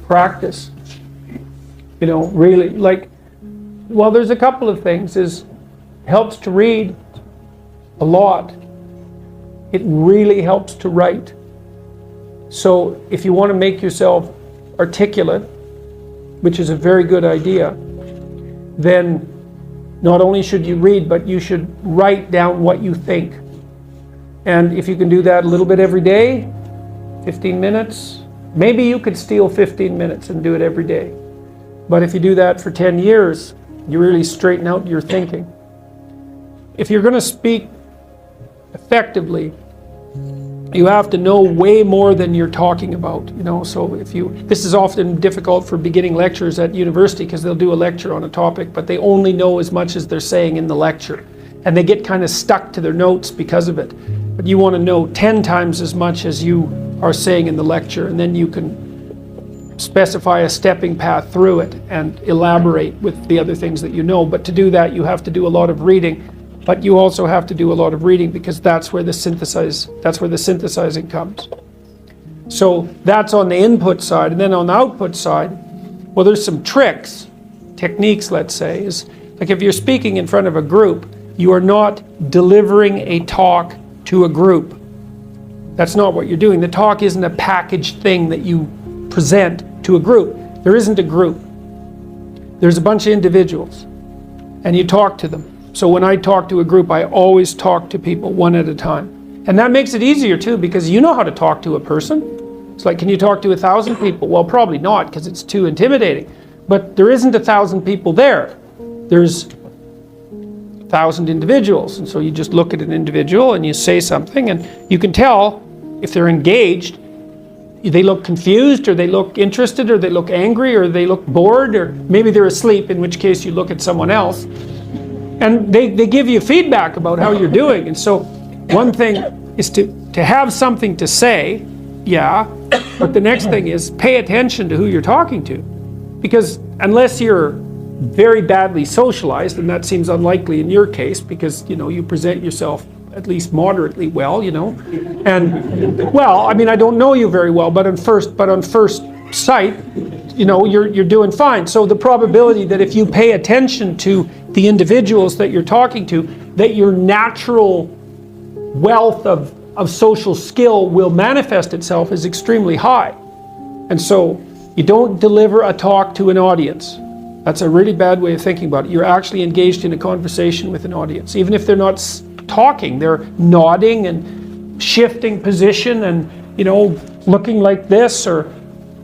practice. Really, there's a couple of things. Helps to read a lot. It really helps to write. So if you want to make yourself articulate, which is a very good idea, then not only should you read, but you should write down what you think. And if you can do that a little bit every day, 15 minutes, maybe you could steal 15 minutes and do it every day. But if you do that for 10 years, you really straighten out your thinking. If you're going to speak effectively, you have to know way more than you're talking about, so this is often difficult for beginning lecturers at university because they'll do a lecture on a topic, but they only know as much as they're saying in the lecture. And they get kind of stuck to their notes because of it. But you want to know 10 times as much as you are saying in the lecture, and then you can specify a stepping path through it and elaborate with the other things that you know. But to do that, you have to do a lot of reading. But you also have to do a lot of reading because that's where the synthesizing comes. So that's on the input side. And then on the output side, well, there's some techniques, let's say, is like if you're speaking in front of a group, you are not delivering a talk to a group. That's not what you're doing. The talk isn't a packaged thing that you present to a group. There isn't a group. There's a bunch of individuals, and you talk to them. So when I talk to a group, I always talk to people one at a time. And that makes it easier too, because you know how to talk to a person. It's like, can you talk to 1,000 people? Well, probably not, because it's too intimidating. But there isn't 1,000 people there. There's 1,000 individuals. And so you just look at an individual and you say something, and you can tell if they're engaged. They look confused, or they look interested, or they look angry, or they look bored, or maybe they're asleep, in which case you look at someone else. And they give you feedback about how you're doing. And so one thing is to have something to say, yeah, but the next thing is pay attention to who you're talking to. Because unless you're very badly socialized, and that seems unlikely in your case, because you present yourself at least moderately well, and well, I mean, I don't know you very well, but on first sight, you're doing fine. So the probability that if you pay attention to the individuals that you're talking to, that your natural wealth of social skill will manifest itself is extremely high. And so you don't deliver a talk to an audience. That's a really bad way of thinking about it. You're actually engaged in a conversation with an audience. Even if they're not talking, they're nodding and shifting position and looking like this,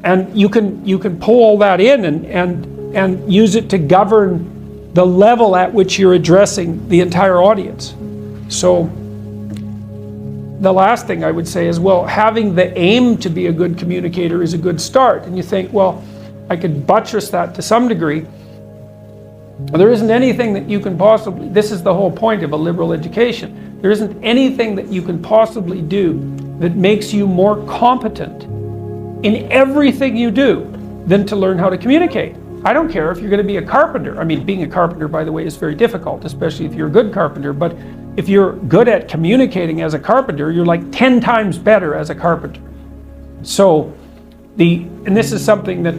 and you can pull all that in and use it to govern the level at which you're addressing the entire audience. So the last thing I would say is, well, having the aim to be a good communicator is a good start. And you think, well, I could buttress that to some degree. There isn't anything that you can possibly, this is the whole point of a liberal education, there isn't anything that you can possibly do that makes you more competent in everything you do than to learn how to communicate. I don't care if you're going to be a carpenter. I mean, being a carpenter, by the way, is very difficult, especially if you're a good carpenter. But if you're good at communicating as a carpenter, you're like 10 times better as a carpenter. So, and this is something that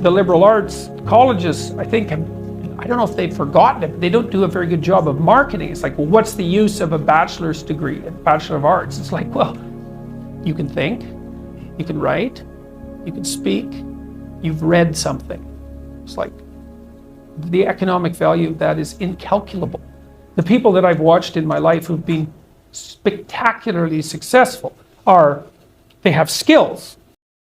the liberal arts colleges, I think, I don't know if they've forgotten it, but they don't do a very good job of marketing. It's like, well, what's the use of a bachelor's degree, a Bachelor of Arts? It's like, well, you can think, you can write, you can speak, you've read something. It's like, the economic value of that is incalculable. The people that I've watched in my life who've been spectacularly successful they have skills.